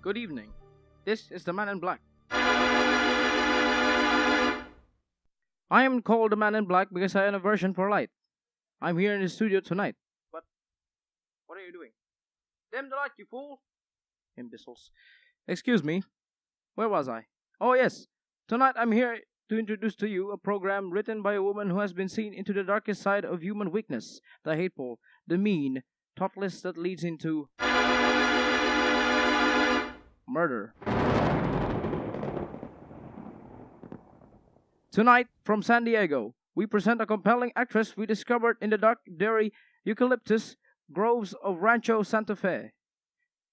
Good evening. This is the Man in Black. I am called the Man in Black because I have an aversion for light. I'm here in the studio tonight. But what are you doing? Dim the light, you fool! Imbeciles. Excuse me. Where was I? Oh yes. Tonight I'm here to introduce to you a program written by a woman who has been seen into the darkest side of human weakness, the hateful, the mean, thoughtless that leads into murder. Tonight, from San Diego, we present a compelling actress we discovered in the dark, dairy eucalyptus groves of Rancho Santa Fe.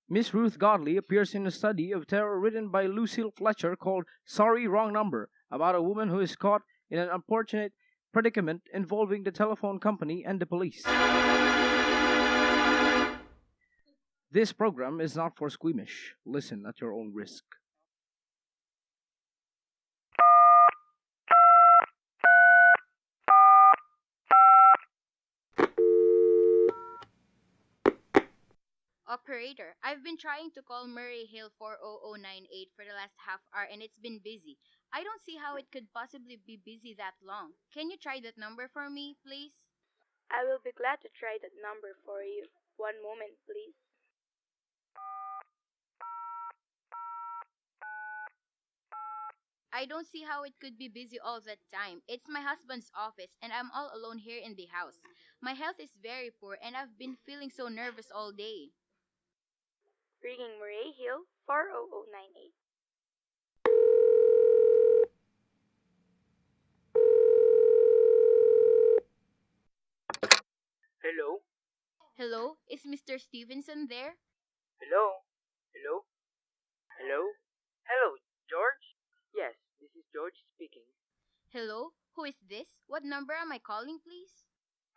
Miss Ruth Godley appears in a study of terror written by Lucille Fletcher called Sorry, Wrong Number, about a woman who is caught in an unfortunate predicament involving the telephone company and the police. This program is not for squeamish. Listen at your own risk. Operator, I've been trying to call Murray Hill 40098 for the last half hour and it's been busy. I don't see how it could possibly be busy that long. Can you try that number for me, please? I will be glad to try that number for you. One moment, please. I don't see how it could be busy all that time. It's my husband's office and I'm all alone here in the house. My health is very poor and I've been feeling so nervous all day. Ringing Murray Hill 40098. Hello? Hello? Is Mr. Stevenson there? Hello? Hello? Hello? Hello, George? Yes, this is George speaking. Hello? Who is this? What number am I calling, please?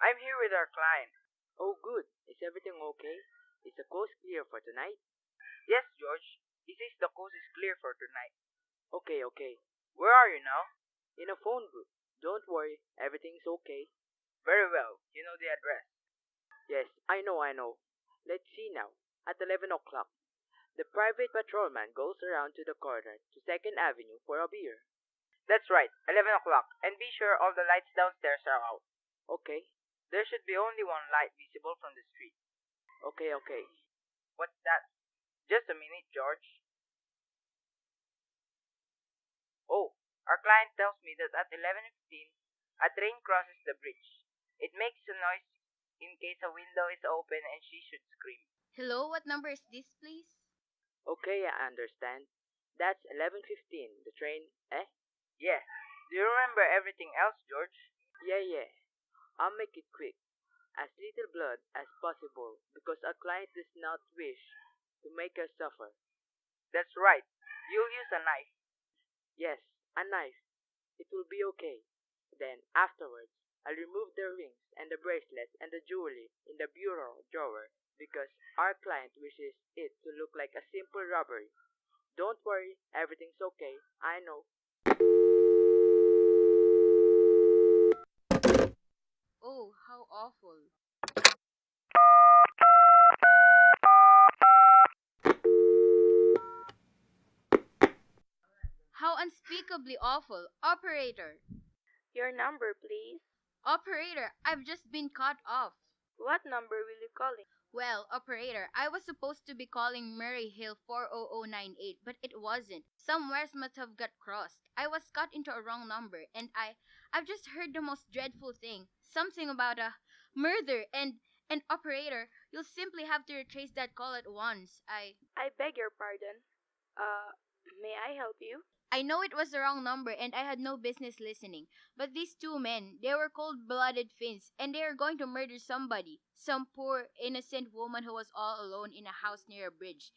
I'm here with our client. Oh, good. Is everything okay? Is the coast clear for tonight? Yes, George. He says the coast is clear for tonight. Okay. Where are you now? In a phone booth. Don't worry, everything's okay. Very well. You know the address. Yes, I know. Let's see now. At 11 o'clock, the private patrolman goes around to the corner to 2nd Avenue for a beer. That's right, 11 o'clock. And be sure all the lights downstairs are out. Okay. There should be only one light visible from the street. Okay. What's that? Just a minute, George. Oh, our client tells me that at 11:15, a train crosses the bridge. It makes a noise in case a window is open and she should scream. Hello? What number is this, please? Okay, I understand. That's 11:15. The train, eh? Yeah. Do you remember everything else, George? Yeah. I'll make it quick. As little blood as possible because our client does not wish to make us suffer. That's right. You'll use a knife. Yes, a knife. It will be okay. Then, afterwards, I'll remove the rings and the bracelets and the jewelry in the bureau drawer because our client wishes it to look like a simple robbery. Don't worry, everything's okay. I know. Oh, how awful. How unspeakably awful. Operator! Your number, please. Operator, I've just been cut off. What number will you calling? Well, operator, I was supposed to be calling Murray Hill 40098, but it wasn't. Some wires must have got crossed. I was cut into a wrong number, and I've just heard the most dreadful thing. Something about a murder, and operator, you'll simply have to retrace that call at once. I beg your pardon. May I help you? I know it was the wrong number and I had no business listening, but these two men, they were cold-blooded Finns and they are going to murder somebody, some poor, innocent woman who was all alone in a house near a bridge.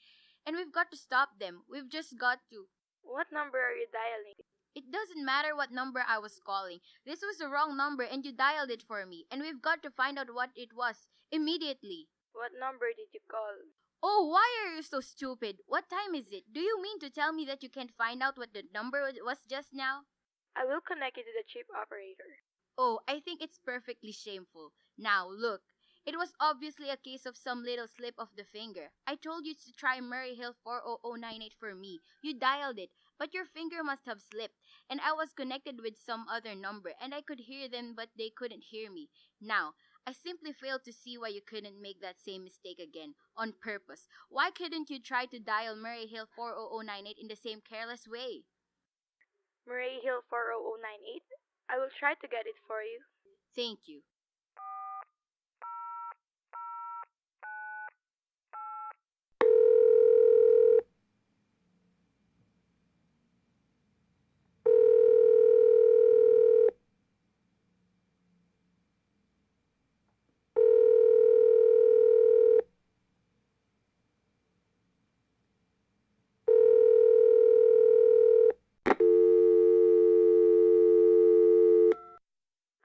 And we've got to stop them. We've just got to. What number are you dialing? It doesn't matter what number I was calling. This was the wrong number and you dialed it for me, and we've got to find out what it was immediately. What number did you call? Oh, why are you so stupid? What time is it? Do you mean to tell me that you can't find out what the number was just now? I will connect you to the chief operator. Oh, I think it's perfectly shameful. Now, look, It was obviously a case of some little slip of the finger. I told you to try Murray Hill 40098 for me. You dialed it, but your finger must have slipped, and I was connected with some other number, and I could hear them, but they couldn't hear me. Now, I simply failed to see why you couldn't make that same mistake again, on purpose. Why couldn't you try to dial Murray Hill 40098 in the same careless way? Murray Hill 40098? I will try to get it for you. Thank you.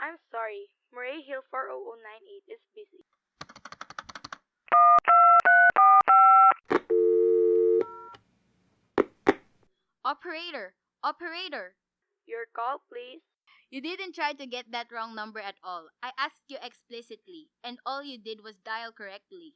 I'm sorry, Murray Hill 40098 is busy. Operator! Your call, please. You didn't try to get that wrong number at all. I asked you explicitly, and all you did was dial correctly.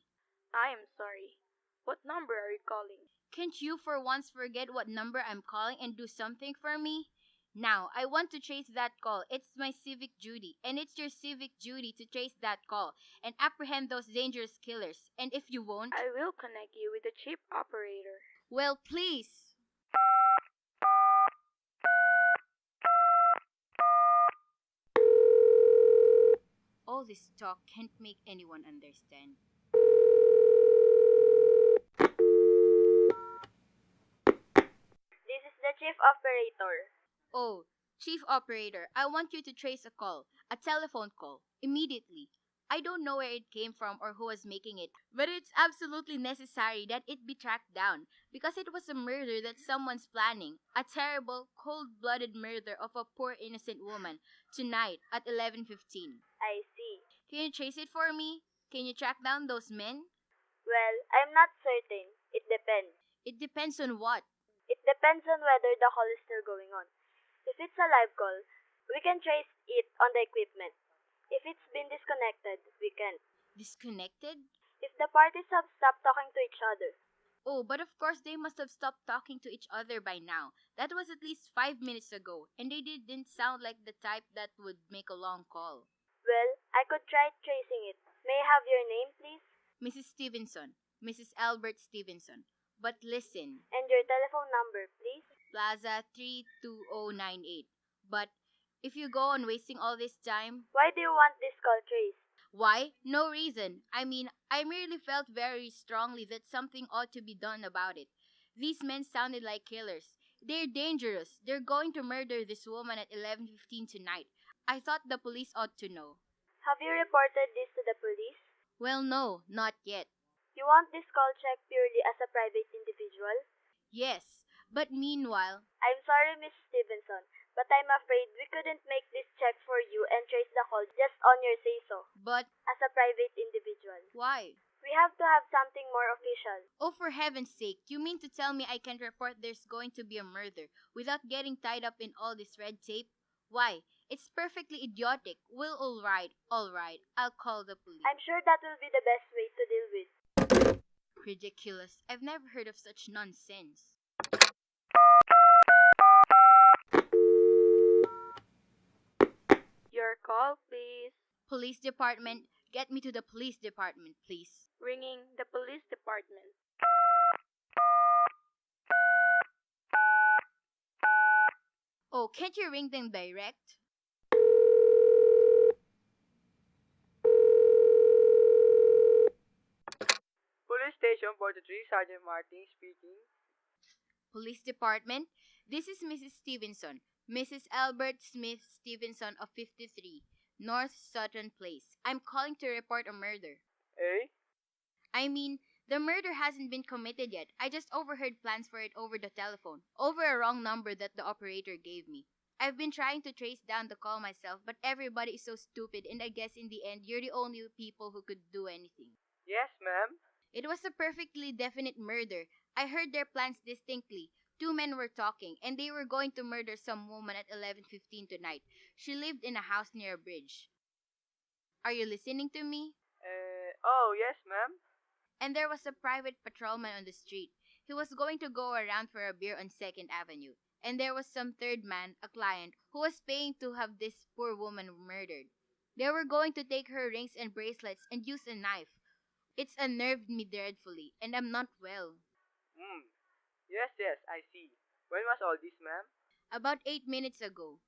I am sorry. What number are you calling? Can't you for once forget what number I'm calling and do something for me? Now, I want to trace that call. It's my civic duty, and it's your civic duty to trace that call and apprehend those dangerous killers. And if you won't, I will connect you with the chief operator. well, please. All this talk can't make anyone understand. This is the chief operator. Oh, Chief Operator, I want you to trace a call, a telephone call, immediately. I don't know where it came from or who was making it, but it's absolutely necessary that it be tracked down because it was a murder that someone's planning, a terrible, cold-blooded murder of a poor innocent woman tonight at 11:15. I see. Can you trace it for me? Can you track down those men? Well, I'm not certain. It depends. It depends on what? It depends on whether the call is still going on. If it's a live call, we can trace it on the equipment. If it's been disconnected, we can't. Disconnected? If the parties have stopped talking to each other. Oh, but of course they must have stopped talking to each other by now. That was at least 5 minutes ago, and they didn't sound like the type that would make a long call. Well, I could try tracing it. May I have your name, please? Mrs. Stevenson. Mrs. Albert Stevenson. But listen, And your telephone number, please? Plaza 32098. But if you go on wasting all this time, Why do you want this call traced? why? No reason. I mean, I merely felt very strongly that something ought to be done about it. These men sounded like killers. They're dangerous. They're going to murder this woman at 11:15 tonight. I thought the police ought to know. Have you reported this to the police? Well, no, not yet. You want this call checked purely as a private individual? Yes, but meanwhile, I'm sorry, Miss Stevenson, but I'm afraid we couldn't make this check for you and trace the call just on your say-so, but as a private individual. why? We have to have something more official. Oh, for heaven's sake, you mean to tell me I can report there's going to be a murder without getting tied up in all this red tape? Why? It's perfectly idiotic. Well, all right. I'll call the police. I'm sure that will be the best way to deal with. Ridiculous. I've never heard of such nonsense. Your call, please. Police department, get me to the police department, please. Ringing the police department. Oh, can't you ring them direct? Police Station 43, Sergeant Martin speaking. Police department, this is Mrs. Stevenson, Mrs. Albert Smith Stevenson of 53, North Sutton Place. I'm calling to report a murder. Eh? I mean, the murder hasn't been committed yet. I just overheard plans for it over the telephone, over a wrong number that the operator gave me. I've been trying to trace down the call myself, but everybody is so stupid, and I guess in the end, you're the only people who could do anything. Yes, ma'am. It was a perfectly definite murder. I heard their plans distinctly. 2 men were talking, and they were going to murder some woman at 11:15 tonight. She lived in a house near a bridge. Are you listening to me? Oh, yes, ma'am. And there was a private patrolman on the street. He was going to go around for a beer on 2nd Avenue. And there was some third man, a client, who was paying to have this poor woman murdered. They were going to take her rings and bracelets and use a knife. It's unnerved me dreadfully, and I'm not well. Yes, yes, I see. When was all this, ma'am? About 8 minutes ago.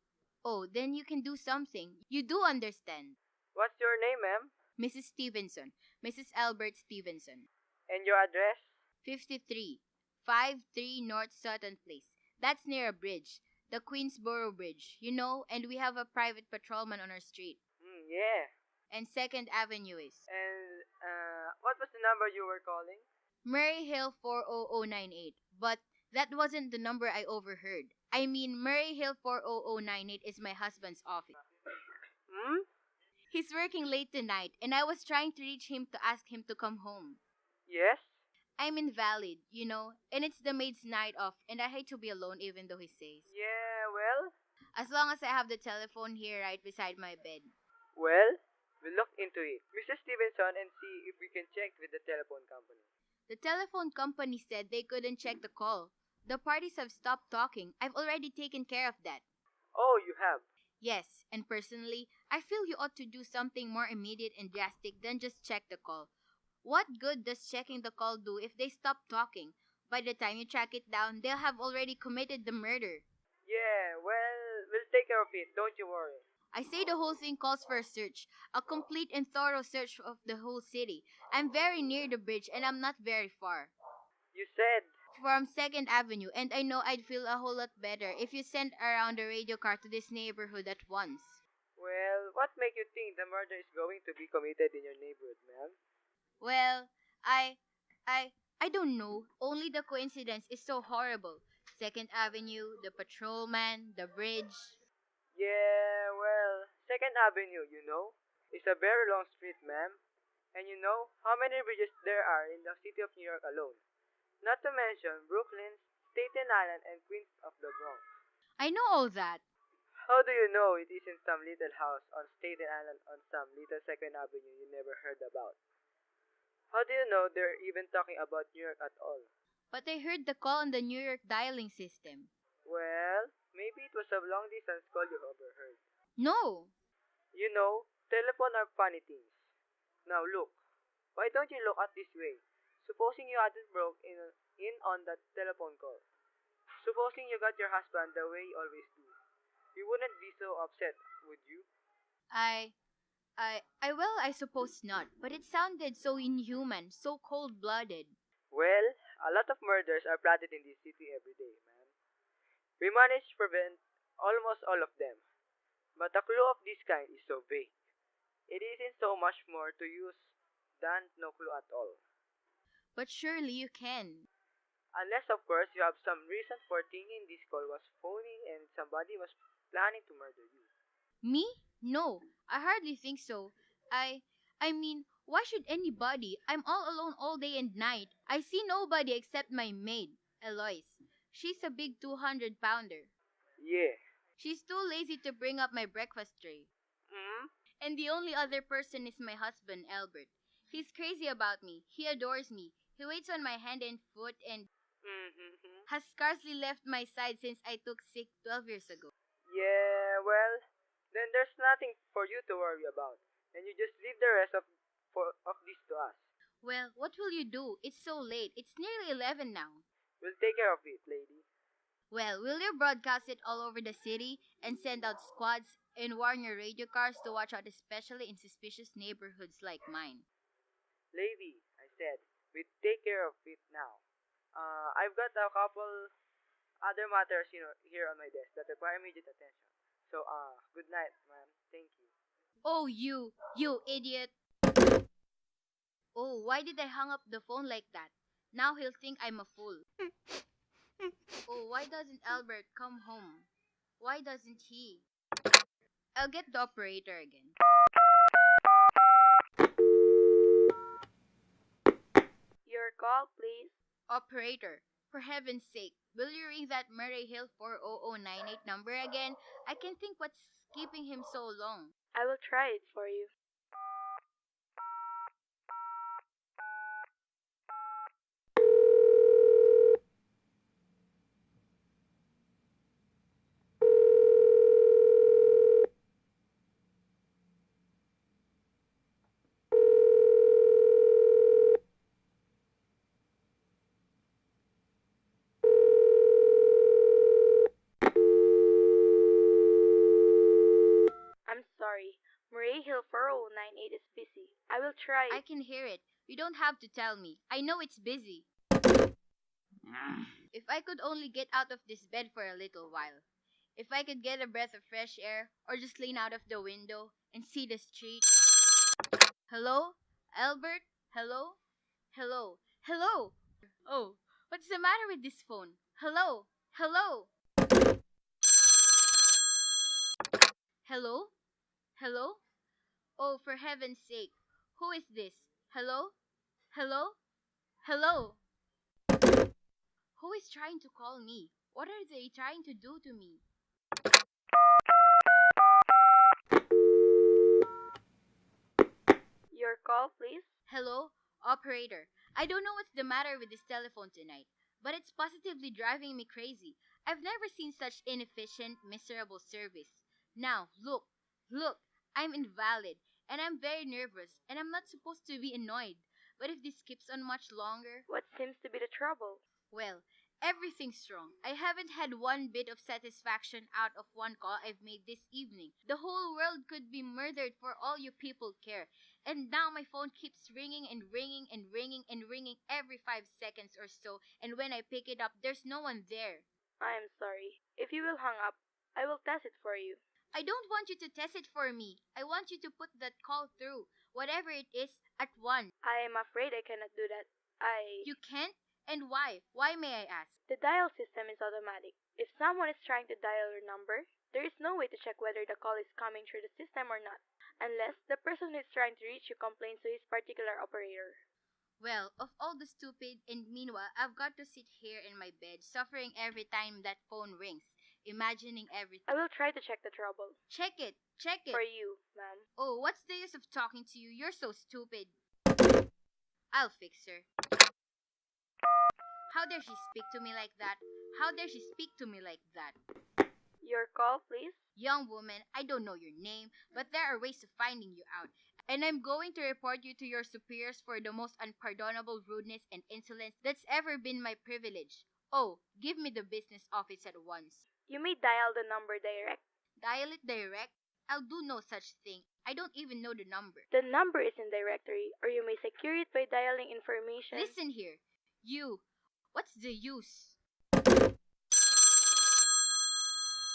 Oh, then you can do something. You do understand. What's your name, ma'am? Mrs. Stevenson. Mrs. Albert Stevenson. And your address? 53. 53 North Sutton Place. That's near a bridge. The Queensboro Bridge. You know, and we have a private patrolman on our street. Yeah. And 2nd Avenue is. And, what was the number you were calling? Murray Hill 40098. But that wasn't the number I overheard. I mean, Murray Hill 40098 is my husband's office. He's working late tonight, and I was trying to reach him to ask him to come home. Yes? I'm invalid, you know, and it's the maid's night off, and I hate to be alone even though he says. Yeah, well? As long as I have the telephone here right beside my bed. Well, we'll look into it. Mrs. Stevenson, and see if we can check with the telephone company. The telephone company said they couldn't check the call. The parties have stopped talking. I've already taken care of that. Oh, you have? Yes, and personally, I feel you ought to do something more immediate and drastic than just check the call. What good does checking the call do if they stop talking? By the time you track it down, they'll have already committed the murder. Yeah, well, we'll take care of it. Don't you worry. I say the whole thing calls for a search. A complete and thorough search of the whole city. I'm very near the bridge and I'm not very far. You said... From 2nd Avenue, and I know I'd feel a whole lot better if you sent around a radio car to this neighborhood at once. Well, what makes you think the murder is going to be committed in your neighborhood, ma'am? Well, I don't know. Only the coincidence is so horrible. 2nd Avenue, the patrolman, the bridge. Yeah, well, 2nd Avenue, you know, is a very long street, ma'am. And you know how many bridges there are in the city of New York alone. Not to mention Brooklyn, Staten Island, and Queens of the Bronx. I know all that. How do you know it isn't some little house on Staten Island on some little 2nd Avenue you never heard about? How do you know they're even talking about New York at all? But I heard the call on the New York dialing system. Well, maybe it was a long-distance call you overheard. No! You know, telephone are funny things. Now look, why don't you look at this way? Supposing you hadn't broke in on that telephone call. Supposing you got your husband the way you always do. You wouldn't be so upset, would you? Well, I suppose not. But it sounded so inhuman, so cold-blooded. Well, a lot of murders are plotted in this city every day, ma'am. We manage to prevent almost all of them. But a clue of this kind is so vague. It isn't so much more to use than no clue at all. But surely you can. Unless, of course, you have some reason for thinking this call was phony and somebody was planning to murder you. Me? No, I hardly think so. I mean, why should anybody? I'm all alone all day and night. I see nobody except my maid, Eloise. She's a big 200-pounder. Yeah. She's too lazy to bring up my breakfast tray. And the only other person is my husband, Albert. He's crazy about me. He adores me. He waits on my hand and foot and has scarcely left my side since I took sick 12 years ago. Yeah, well, then there's nothing for you to worry about. And you just leave the rest of this to us. Well, what will you do? It's so late. It's nearly 11 now. We'll take care of it, lady. Well, will you broadcast it all over the city and send out squads and warn your radio cars to watch out, especially in suspicious neighborhoods like mine? Lady, I said, we'll take care of it now. I've got a couple other matters, here on my desk that require immediate attention. So, good night, ma'am. Thank you. Oh, you idiot. Oh, why did I hang up the phone like that? Now he'll think I'm a fool. Oh, why doesn't Albert come home? Why doesn't he? I'll get the operator again. Your call, please. Operator, for heaven's sake, will you ring that Murray Hill 40098 number again? I can't think what's keeping him so long. I will try it for you. Hill 4098 is busy. I will try. I can hear it. You don't have to tell me. I know it's busy. If I could only get out of this bed for a little while. If I could get a breath of fresh air or just lean out of the window and see the street. Hello? Albert? Hello? Hello? Hello? Oh, what's the matter with this phone? Hello? Hello? Hello? Hello? Oh, for heaven's sake. Who is this? Hello? Hello? Hello? Who is trying to call me? What are they trying to do to me? Your call, please. Hello? Operator. I don't know what's the matter with this telephone tonight, but it's positively driving me crazy. I've never seen such inefficient, miserable service. Now, look, I'm invalid, and I'm very nervous, and I'm not supposed to be annoyed. But if this keeps on much longer, What seems to be the trouble? well, everything's wrong. I haven't had one bit of satisfaction out of one call I've made this evening. The whole world could be murdered for all you people care. And now my phone keeps ringing and ringing and ringing and ringing every 5 seconds or so, and when I pick it up, there's no one there. I am sorry. If you will hang up, I will test it for you. I don't want you to test it for me. I want you to put that call through, whatever it is, at once. I am afraid I cannot do that. You can't? And why? Why, may I ask? The dial system is automatic. If someone is trying to dial your number, there is no way to check whether the call is coming through the system or not, unless the person who is trying to reach you complains to his particular operator. Well, of all the stupid, and meanwhile, I've got to sit here in my bed, suffering every time that phone rings, imagining everything. I will try to check the trouble. Check it! Check it! For you, ma'am. Oh, what's the use of talking to you? You're so stupid. I'll fix her. How dare she speak to me like that? How dare she speak to me like that? Your call, please. Young woman, I don't know your name, but there are ways of finding you out. And I'm going to report you to your superiors for the most unpardonable rudeness and insolence that's ever been my privilege. Oh, give me the business office at once. You may dial the number direct. Dial it direct? I'll do no such thing. I don't even know the number. The number is in directory, or you may secure it by dialing information. Listen here. You. What's the use?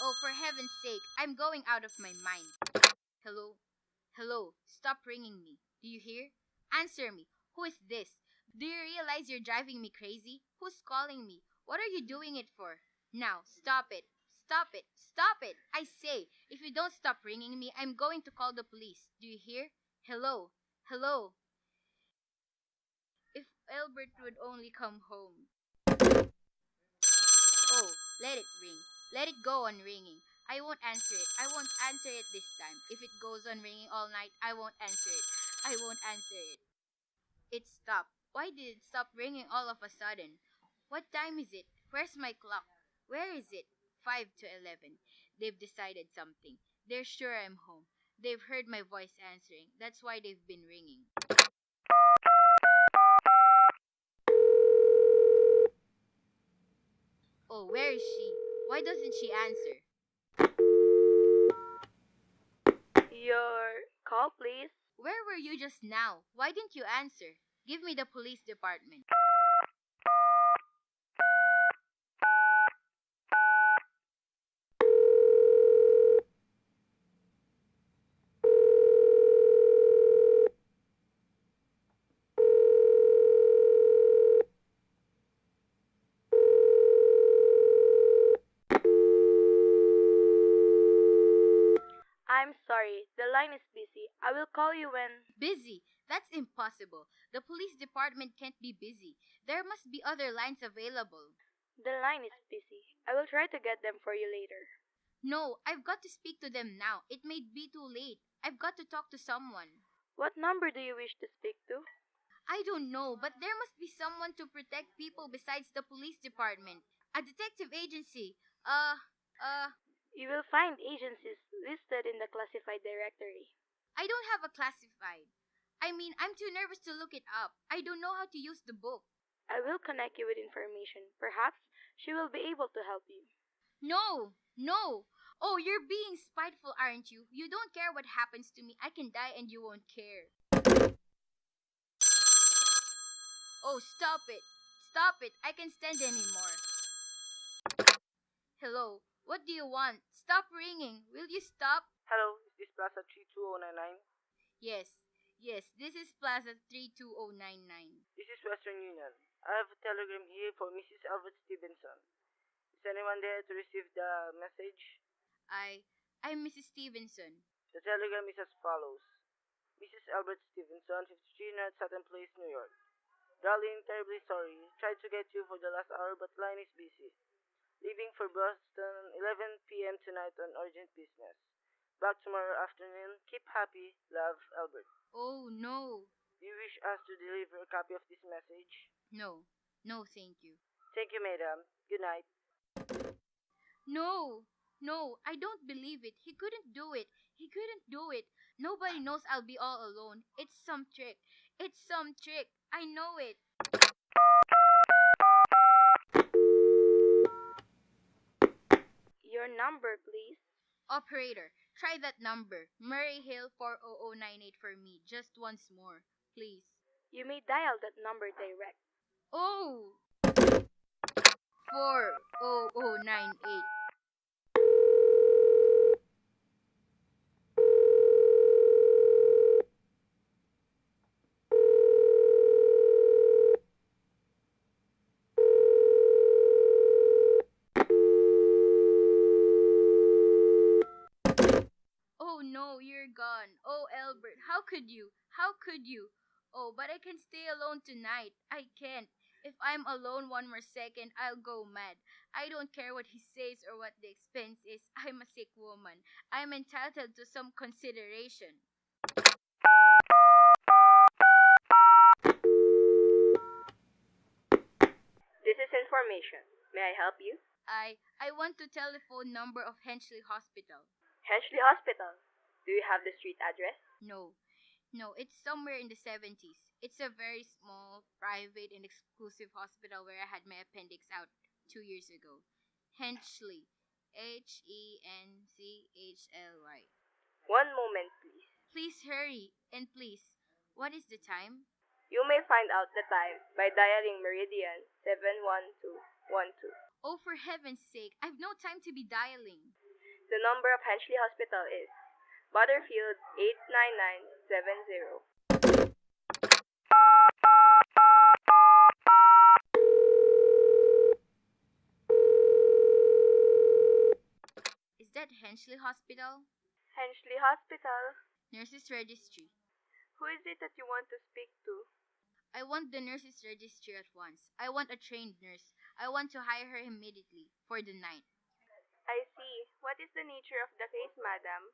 Oh, for heaven's sake, I'm going out of my mind. Hello? Hello? Stop ringing me. Do you hear? Answer me. Who is this? Do you realize you're driving me crazy? Who's calling me? What are you doing it for? Now, stop it. Stop it. Stop it. I say, if you don't stop ringing me, I'm going to call the police. Do you hear? Hello? Hello? If Albert would only come home. Oh, let it ring. Let it go on ringing. I won't answer it. I won't answer it this time. If it goes on ringing all night, I won't answer it. I won't answer it. It stopped. Why did it stop ringing all of a sudden? What time is it? Where's my clock? Where is it? 5 to 11. They've decided something. They're sure I'm home. They've heard my voice answering. That's why they've been ringing. Oh, where is she? Why doesn't she answer? Your call, please. Where were you just now? Why didn't you answer? Give me the police department. I'm sorry, the line is busy. I will call you when... Busy? That's impossible. The police department can't be busy. There must be other lines available. The line is busy. I will try to get them for you later. No, I've got to speak to them now. It may be too late. I've got to talk to someone. What number do you wish to speak to? I don't know, but there must be someone to protect people besides the police department. A detective agency. You will find agencies listed in the classified directory. I don't have a classified. I mean, I'm too nervous to look it up. I don't know how to use the book. I will connect you with information. Perhaps she will be able to help you. No! Oh, you're being spiteful, aren't you? You don't care what happens to me. I can die and you won't care. Oh, stop it. Stop it. I can't stand anymore. Hello. What do you want? Stop ringing. Will you stop? Hello, is this Plaza 32099? Yes. Yes, this is Plaza 32099. This is Western Union. I have a telegram here for Mrs. Albert Stevenson. Is anyone there to receive the message? I'm Mrs. Stevenson. The telegram is as follows. Mrs. Albert Stevenson, 53 North Sutton Place, New York. Darling, terribly sorry. Tried to get you for the last hour but line is busy. Leaving for Boston 11 p.m. tonight on urgent business. Back tomorrow afternoon. Keep happy. Love, Albert. Oh, no. Do you wish us to deliver a copy of this message? No. No, thank you. Thank you, madam. Good night. No. No, I don't believe it. He couldn't do it. He couldn't do it. Nobody knows I'll be all alone. It's some trick. It's some trick. I know it. Your number, please. Operator, try that number. Murray Hill 40098 for me. Just once more, please. You may dial that number direct. Oh! 40098. Oh no, you're gone. Oh, Albert, how could you? How could you? Oh, but I can stay alone tonight. I can't. If I'm alone one more second, I'll go mad. I don't care what he says or what the expense is. I'm a sick woman. I'm entitled to some consideration. This is information. May I help you? I want the telephone number of Henchley Hospital. Henchley Hospital. Do you have the street address? No. No, it's somewhere in the 70s. It's a very small, private, and exclusive hospital where I had my appendix out 2 years ago. Henchley. Henchly. One moment, please. Please hurry. And please, what is the time? You may find out the time by dialing Meridian 71212. Oh, for heaven's sake, I've no time to be dialing. The number of Henchley Hospital is Butterfield 89970. Is that Henchley Hospital? Henchley Hospital. Nurses Registry. Who is it that you want to speak to? I want the nurses registry at once. I want a trained nurse. I want to hire her immediately for the night. I see. What is the nature of the case, madam?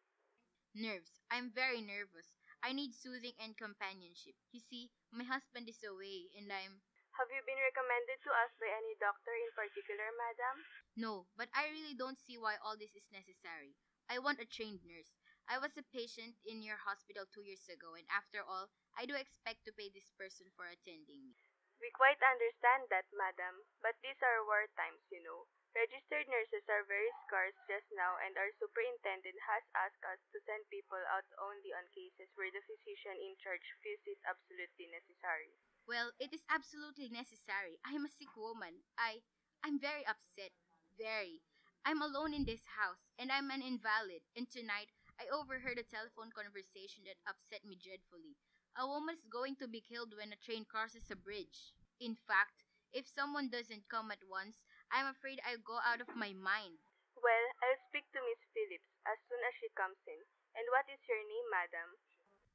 Nerves. I'm very nervous. I need soothing and companionship. You see, my husband is away and Have you been recommended to us by any doctor in particular, madam? No, but I really don't see why all this is necessary. I want a trained nurse. I was a patient in your hospital 2 years ago, and after all, I do expect to pay this person for attending me. We quite understand that, madam, but these are war times, you know. Registered nurses are very scarce just now, and our superintendent has asked us to send people out only on cases where the physician in charge feels it absolutely necessary. Well, it is absolutely necessary. I'm a sick woman. I'm very upset. Very. I'm alone in this house, and I'm an invalid, and tonight, I overheard a telephone conversation that upset me dreadfully. A woman is going to be killed when a train crosses a bridge. In fact, if someone doesn't come at once, I'm afraid I'll go out of my mind. Well, I'll speak to Miss Phillips as soon as she comes in. And what is your name, madam?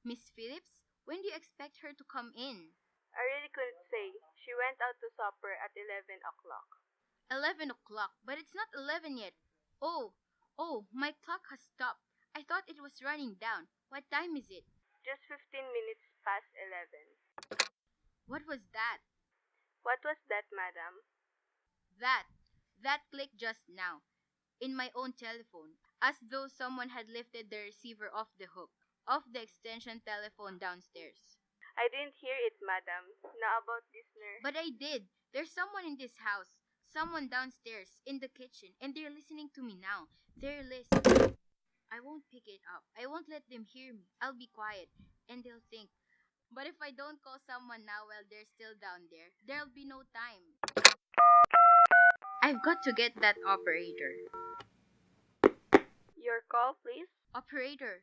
Miss Phillips? When do you expect her to come in? I really couldn't say. She went out to supper at 11 o'clock. 11 o'clock, but it's not 11 yet. Oh, my clock has stopped. I thought it was running down. What time is it? Just 15 minutes past 11. What was that? What was that, madam? That clicked just now, in my own telephone, as though someone had lifted the receiver off the hook, off the extension telephone downstairs. I didn't hear it, madam. Now about this nurse. But I did. There's someone in this house. Someone downstairs in the kitchen, and they're listening to me now. They're listening. I won't pick it up. I won't let them hear me. I'll be quiet, and they'll think. But if I don't call someone now while they're still down there, there'll be no time. I've got to get that operator. Your call, please. Operator,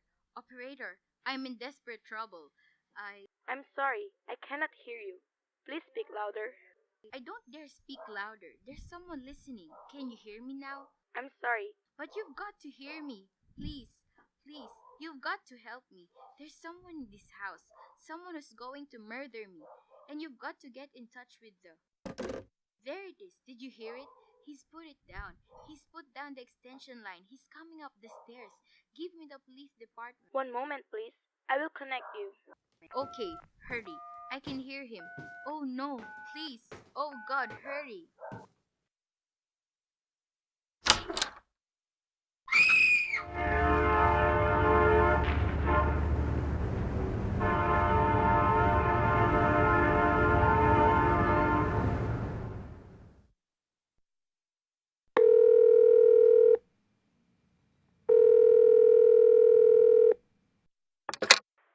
I'm in desperate trouble. I'm sorry, I cannot hear you. Please speak louder. I don't dare speak louder. There's someone listening. Can you hear me now? I'm sorry. But you've got to hear me. Please, you've got to help me. There's someone in this house. Someone who's going to murder me. And you've got to get in touch with the... There it is. Did you hear it? He's put it down. He's put down the extension line. He's coming up the stairs. Give me the police department. One moment, please. I will connect you. Okay, hurry. I can hear him. Oh no, please. Oh God, hurry.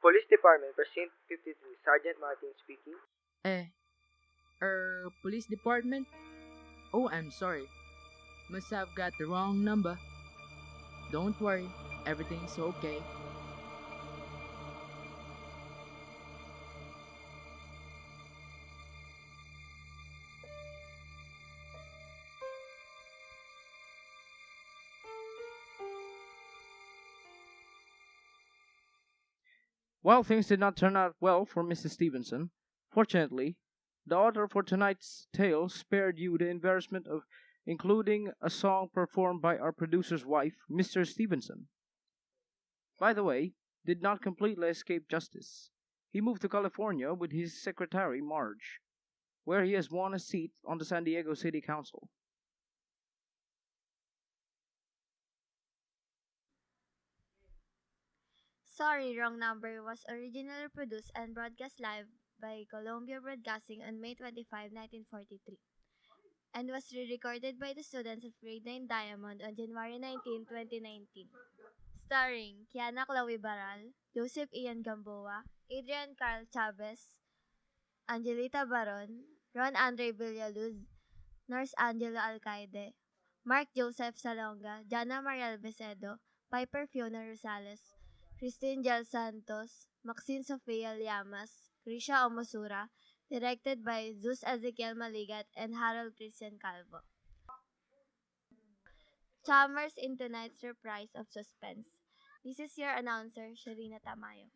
Police Department, Precinct 53, Sergeant Martin speaking. Police department? Oh, I'm sorry. Must have got the wrong number. Don't worry, everything's okay. While things did not turn out well for Mrs. Stevenson, fortunately, the author for tonight's tale spared you the embarrassment of including a song performed by our producer's wife, Mr. Stevenson. By the way, did not completely escape justice. He moved to California with his secretary, Marge, where he has won a seat on the San Diego City Council. Sorry, Wrong Number was originally produced and broadcast live by Columbia Broadcasting on May 25, 1943, and was re-recorded by the students of Grade 9 Diamond on January 19, 2019. Starring Kiana Barral, Joseph Ian Gamboa, Adrian Chavez, Angelita Barron, Ron Andre Villaluz, Narz Alcaide, Mark Joseph Salonga, Jana Mariel Vicedo, Piper Fiona Rosales, Khristine Santos, Maxine Sofia, Chrisia Omosura, directed by Zeus Ezekiel and Harold Christian Calvo. Chalmers in tonight's reprise of Suspense. This is your announcer, Sharina Tamayo.